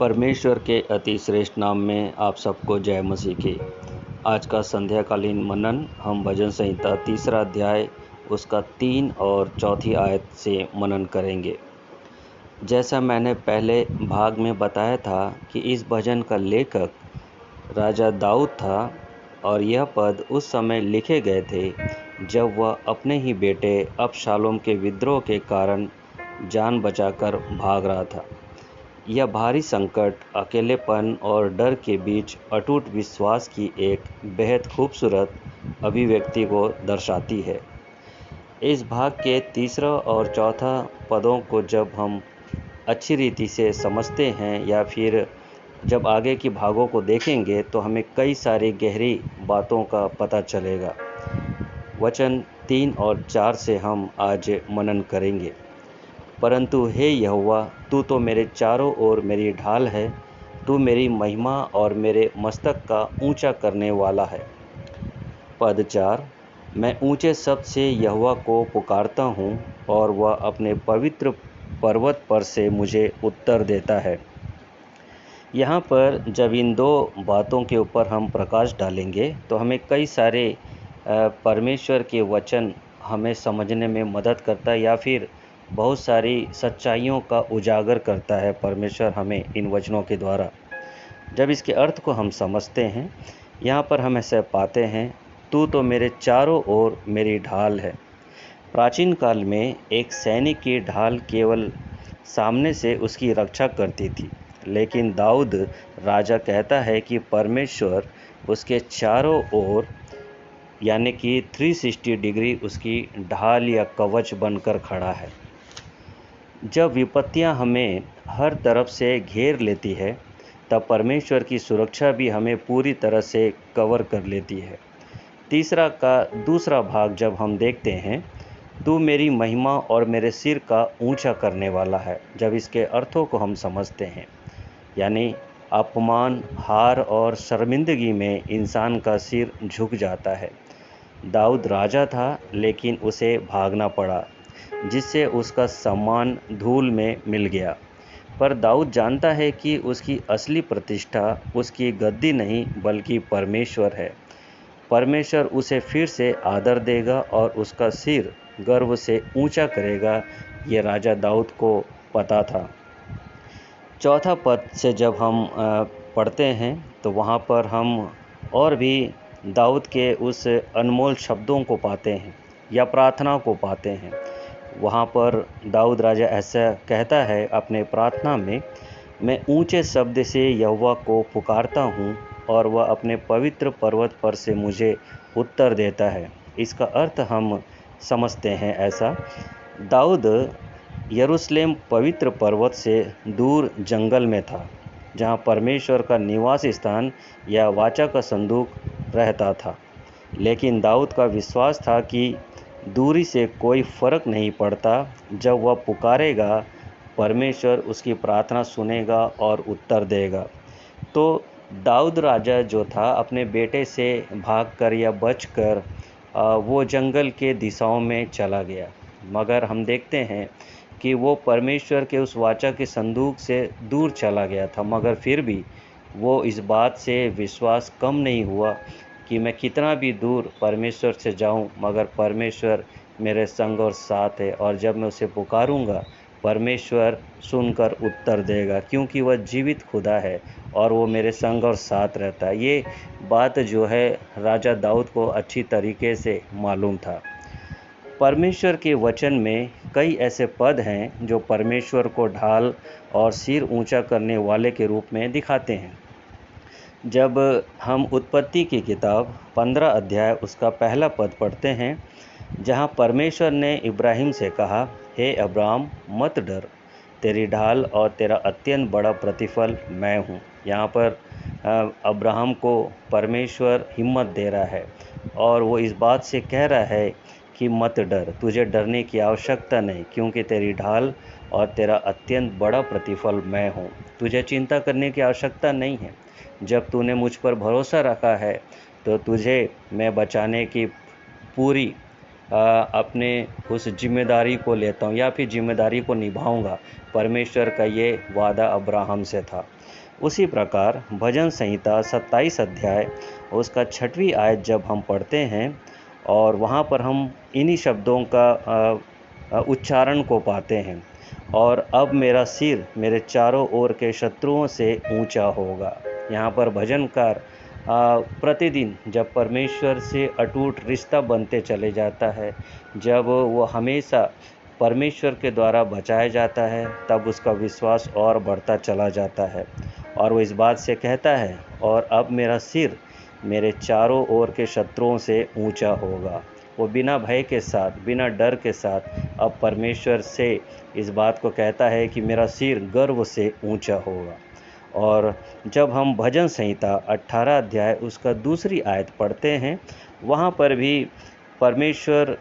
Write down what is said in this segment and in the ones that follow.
परमेश्वर के अति श्रेष्ठ नाम में आप सबको जय मसीह की। आज का संध्याकालीन मनन हम भजन संहिता तीसरा अध्याय उसका 3 और चौथी आयत से मनन करेंगे। जैसा मैंने पहले भाग में बताया था कि इस भजन का लेखक राजा दाऊद था और यह पद उस समय लिखे गए थे जब वह अपने ही बेटे अबशालोम के विद्रोह के कारण जान बचाकर भाग रहा था। यह भारी संकट, अकेलेपन और डर के बीच अटूट विश्वास की एक बेहद खूबसूरत अभिव्यक्ति को दर्शाती है। इस भाग के तीसरा और चौथा पदों को जब हम अच्छी रीति से समझते हैं या फिर जब आगे की भागों को देखेंगे तो हमें कई सारी गहरी बातों का पता चलेगा। वचन 3 और 4 से हम आज मनन करेंगे। परंतु हे यहोवा, तू तो मेरे चारों ओर मेरी ढाल है, तू मेरी महिमा और मेरे मस्तक का ऊंचा करने वाला है। पद 4, मैं ऊंचे शब्द से यहोवा को पुकारता हूँ और वह अपने पवित्र पर्वत पर से मुझे उत्तर देता है। यहाँ पर जब इन दो बातों के ऊपर हम प्रकाश डालेंगे तो हमें कई सारे परमेश्वर के वचन हमें समझने में मदद करता है या फिर बहुत सारी सच्चाइयों का उजागर करता है परमेश्वर हमें इन वचनों के द्वारा। जब इसके अर्थ को हम समझते हैं, यहाँ पर हम ऐसे पाते हैं, तू तो मेरे चारों ओर मेरी ढाल है। प्राचीन काल में एक सैनिक की ढाल केवल सामने से उसकी रक्षा करती थी, लेकिन दाऊद राजा कहता है कि परमेश्वर उसके चारों ओर यानी कि 360 डिग्री उसकी ढाल या कवच बनकर खड़ा है। जब विपत्तियां हमें हर तरफ से घेर लेती है तब परमेश्वर की सुरक्षा भी हमें पूरी तरह से कवर कर लेती है। तीसरा का दूसरा भाग जब हम देखते हैं, तू मेरी महिमा और मेरे सिर का ऊंचा करने वाला है। जब इसके अर्थों को हम समझते हैं, यानी अपमान, हार और शर्मिंदगी में इंसान का सिर झुक जाता है। दाऊद राजा था लेकिन उसे भागना पड़ा, जिससे उसका सम्मान धूल में मिल गया। पर दाऊद जानता है कि उसकी असली प्रतिष्ठा उसकी गद्दी नहीं बल्कि परमेश्वर है। परमेश्वर उसे फिर से आदर देगा और उसका सिर गर्व से ऊंचा करेगा। ये राजा दाऊद को पता था। चौथा पद से जब हम पढ़ते हैं तो वहाँ पर हम और भी दाऊद के उस अनमोल शब्दों को पाते हैं या प्रार्थना को पाते हैं। वहाँ पर दाऊद राजा ऐसा कहता है अपने प्रार्थना में, मैं ऊंचे शब्द से यहोवा को पुकारता हूँ और वह अपने पवित्र पर्वत पर से मुझे उत्तर देता है। इसका अर्थ हम समझते हैं ऐसा, दाऊद यरूशलेम पवित्र पर्वत से दूर जंगल में था, जहाँ परमेश्वर का निवास स्थान या वाचा का संदूक रहता था। लेकिन दाऊद का विश्वास था कि दूरी से कोई फर्क नहीं पड़ता, जब वह पुकारेगा परमेश्वर उसकी प्रार्थना सुनेगा और उत्तर देगा। तो दाऊद राजा जो था अपने बेटे से भागकर या बचकर वो जंगल के दिशाओं में चला गया, मगर हम देखते हैं कि वो परमेश्वर के उस वाचा के संदूक से दूर चला गया था, मगर फिर भी वो इस बात से विश्वास कम नहीं हुआ कि मैं कितना भी दूर परमेश्वर से जाऊं, मगर परमेश्वर मेरे संग और साथ है और जब मैं उसे पुकारूंगा परमेश्वर सुनकर उत्तर देगा, क्योंकि वह जीवित खुदा है और वो मेरे संग और साथ रहता है। ये बात जो है राजा दाऊद को अच्छी तरीके से मालूम था। परमेश्वर के वचन में कई ऐसे पद हैं जो परमेश्वर को ढाल और सिर ऊंचा करने वाले के रूप में दिखाते हैं। जब हम उत्पत्ति की किताब 15 अध्याय उसका पहला पद पढ़ते हैं, जहाँ परमेश्वर ने इब्राहिम से कहा, हे अब्राम मत डर, तेरी ढाल और तेरा अत्यंत बड़ा प्रतिफल मैं हूँ। यहाँ पर अब्राहम को परमेश्वर हिम्मत दे रहा है और वो इस बात से कह रहा है कि मत डर, तुझे डरने की आवश्यकता नहीं, क्योंकि तेरी ढाल और तेरा अत्यंत बड़ा प्रतिफल मैं हूँ। तुझे चिंता करने की आवश्यकता नहीं है। जब तूने मुझ पर भरोसा रखा है तो तुझे मैं बचाने की पूरी अपने उस जिम्मेदारी को लेता हूँ या फिर जिम्मेदारी को निभाऊंगा। परमेश्वर का ये वादा अब्राहम से था। उसी प्रकार भजन संहिता 27 अध्याय उसका 6वीं आयत जब हम पढ़ते हैं और वहाँ पर हम इन्हीं शब्दों का उच्चारण को पाते हैं, और अब मेरा सिर मेरे चारों ओर के शत्रुओं से ऊंचा होगा। यहाँ पर भजनकार प्रतिदिन जब परमेश्वर से अटूट रिश्ता बनते चले जाता है, जब वो हमेशा परमेश्वर के द्वारा बचाया जाता है, तब उसका विश्वास और बढ़ता चला जाता है। और वो इस बात से कहता है, और अब मेरा सिर मेरे चारों ओर के शत्रुओं से ऊंचा होगा। वो बिना भय के साथ, बिना डर के साथ अब परमेश्वर से इस बात को कहता है कि मेरा सिर गर्व से ऊंचा होगा। और जब हम भजन संहिता 18 अध्याय उसका 2री आयत पढ़ते हैं, वहाँ पर भी परमेश्वर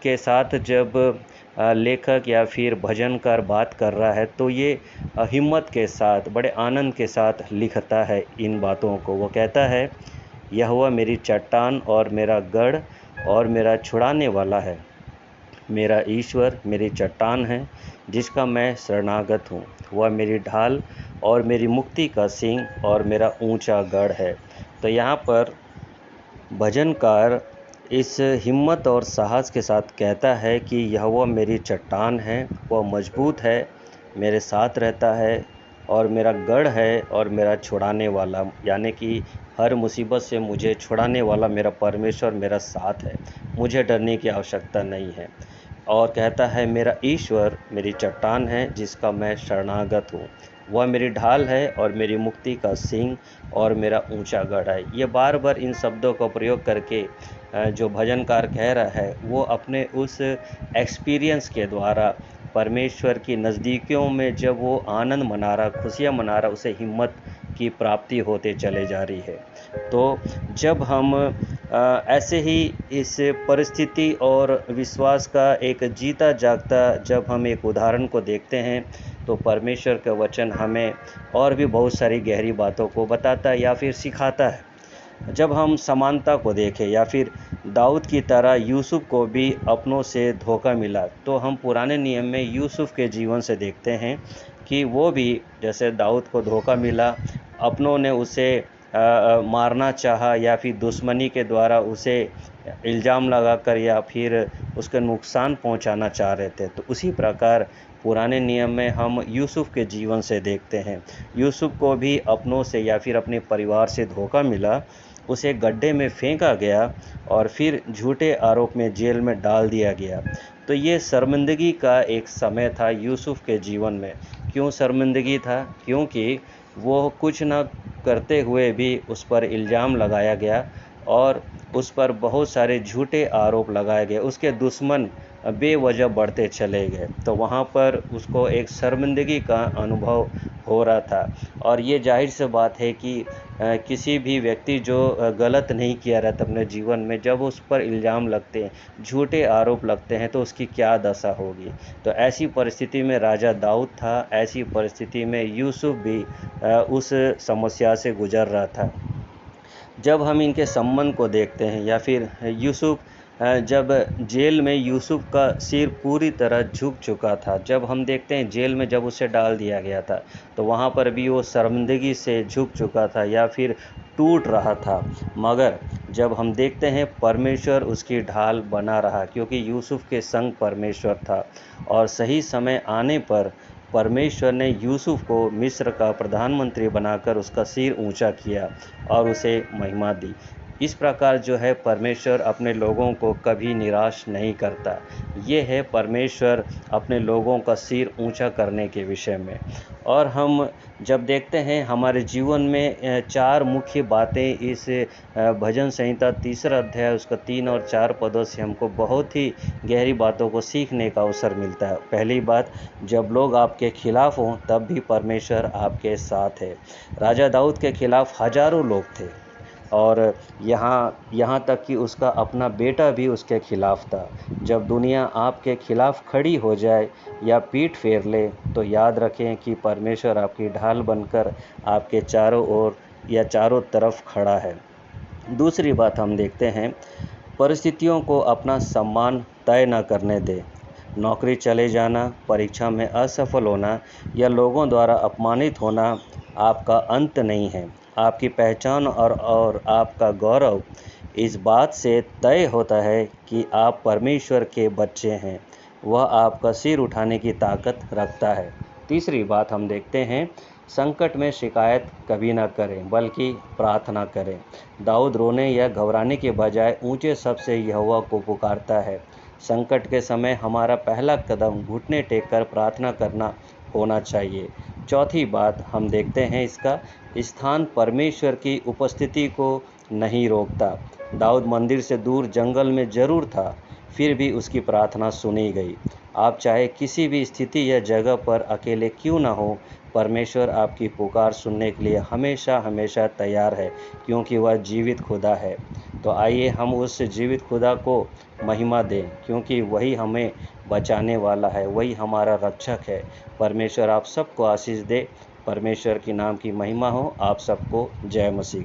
के साथ जब लेखक या फिर भजनकार बात कर रहा है, तो ये हिम्मत के साथ, बड़े आनंद के साथ लिखता है इन बातों को। वो कहता है, यहोवा मेरी चट्टान और मेरा गढ़ और मेरा छुड़ाने वाला है। मेरा ईश्वर मेरी चट्टान है जिसका मैं शरणागत हूँ। वह मेरी ढाल और मेरी मुक्ति का सिंह और मेरा ऊंचा गढ़ है। तो यहाँ पर भजनकार इस हिम्मत और साहस के साथ कहता है कि यहोवा मेरी चट्टान है, वह मजबूत है, मेरे साथ रहता है, और मेरा गढ़ है और मेरा छुड़ाने वाला, यानी कि हर मुसीबत से मुझे छुड़ाने वाला मेरा परमेश्वर मेरा साथ है, मुझे डरने की आवश्यकता नहीं है। और कहता है, मेरा ईश्वर मेरी चट्टान है जिसका मैं शरणागत हूँ। वह मेरी ढाल है और मेरी मुक्ति का सिंह और मेरा ऊंचा गढ़ है। ये बार बार इन शब्दों का प्रयोग करके जो भजनकार कह रहा है, वो अपने उस एक्सपीरियंस के द्वारा परमेश्वर की नज़दीकियों में जब वो आनंद मना रहा, खुशियाँ मना रहा, उसे हिम्मत की प्राप्ति होते चले जा रही है। तो जब हम ऐसे ही इस परिस्थिति और विश्वास का एक जीता जागता जब हम एक उदाहरण को देखते हैं, तो परमेश्वर का वचन हमें और भी बहुत सारी गहरी बातों को बताता है या फिर सिखाता है। जब हम समानता को देखें, या फिर दाऊद की तरह यूसुफ को भी अपनों से धोखा मिला, तो हम पुराने नियम में यूसुफ के जीवन से देखते हैं कि वो भी जैसे दाऊद को धोखा मिला, अपनों ने उसे मारना चाहा या फिर दुश्मनी के द्वारा उसे इल्ज़ाम लगाकर या फिर उसके नुकसान पहुंचाना चाह रहे थे। तो उसी प्रकार पुराने नियम में हम यूसुफ के जीवन से देखते हैं। यूसुफ को भी अपनों से या फिर अपने परिवार से धोखा मिला, उसे गड्ढे में फेंका गया और फिर झूठे आरोप में जेल में डाल दिया गया। तो ये शर्मिंदगी का एक समय था यूसुफ के जीवन में। क्यों शर्मिंदगी था? क्योंकि वो कुछ न करते हुए भी उस पर इल्ज़ाम लगाया गया और उस पर बहुत सारे झूठे आरोप लगाए गए। उसके दुश्मन बेवजह बढ़ते चले गए, तो वहाँ पर उसको एक शर्मिंदगी का अनुभव हो रहा था। और ये जाहिर सी बात है कि किसी भी व्यक्ति जो गलत नहीं किया रहता अपने जीवन में, जब उस पर इल्ज़ाम लगते हैं, झूठे आरोप लगते हैं, तो उसकी क्या दशा होगी। तो ऐसी परिस्थिति में राजा दाऊद था, ऐसी परिस्थिति में यूसुफ भी उस समस्या से गुजर रहा था। जब हम इनके संबंध को देखते हैं, या फिर यूसुफ जब जेल में यूसुफ का सिर पूरी तरह झुक चुका था, जब हम देखते हैं जेल में जब उसे डाल दिया गया था, तो वहाँ पर भी वो शर्मिंदगी से झुक चुका था या फिर टूट रहा था। मगर जब हम देखते हैं परमेश्वर उसकी ढाल बना रहा, क्योंकि यूसुफ के संग परमेश्वर था, और सही समय आने पर परमेश्वर ने यूसुफ को मिस्र का प्रधानमंत्री बनाकर उसका सिर ऊंचा किया और उसे महिमा दी। इस प्रकार जो है परमेश्वर अपने लोगों को कभी निराश नहीं करता। ये है परमेश्वर अपने लोगों का सिर ऊंचा करने के विषय में। और हम जब देखते हैं हमारे जीवन में 4 मुख्य बातें इस भजन संहिता 3रा अध्याय उसका 3 और 4 पदों से हमको बहुत ही गहरी बातों को सीखने का अवसर मिलता है। पहली बात, जब लोग आपके खिलाफ हों तब भी परमेश्वर आपके साथ है। राजा दाऊद के खिलाफ हजारों लोग थे, और यहाँ तक कि उसका अपना बेटा भी उसके खिलाफ था। जब दुनिया आपके खिलाफ खड़ी हो जाए या पीठ फेर ले, तो याद रखें कि परमेश्वर आपकी ढाल बनकर आपके चारों ओर या चारों तरफ खड़ा है। दूसरी बात हम देखते हैं, परिस्थितियों को अपना सम्मान तय न करने दें। नौकरी चले जाना, परीक्षा में असफल होना या लोगों द्वारा अपमानित होना आपका अंत नहीं है। आपकी पहचान और आपका गौरव इस बात से तय होता है कि आप परमेश्वर के बच्चे हैं। वह आपका सिर उठाने की ताकत रखता है। तीसरी बात हम देखते हैं, संकट में शिकायत कभी ना करें बल्कि प्रार्थना करें। दाऊद रोने या घबराने के बजाय ऊंचे शब्द से यहोवा को पुकारता है। संकट के समय हमारा पहला कदम घुटने टेककर प्रार्थना करना होना चाहिए। चौथी बात हम देखते हैं, इसका स्थान परमेश्वर की उपस्थिति को नहीं रोकता। दाऊद मंदिर से दूर जंगल में जरूर था, फिर भी उसकी प्रार्थना सुनी गई। आप चाहे किसी भी स्थिति या जगह पर अकेले क्यों ना हो, परमेश्वर आपकी पुकार सुनने के लिए हमेशा हमेशा तैयार है, क्योंकि वह जीवित खुदा है। तो आइए हम उस जीवित खुदा को महिमा दें, क्योंकि वही हमें बचाने वाला है, वही हमारा रक्षक है। परमेश्वर आप सबको आशीष दे। परमेश्वर के नाम की महिमा हो। आप सबको जय मसीह।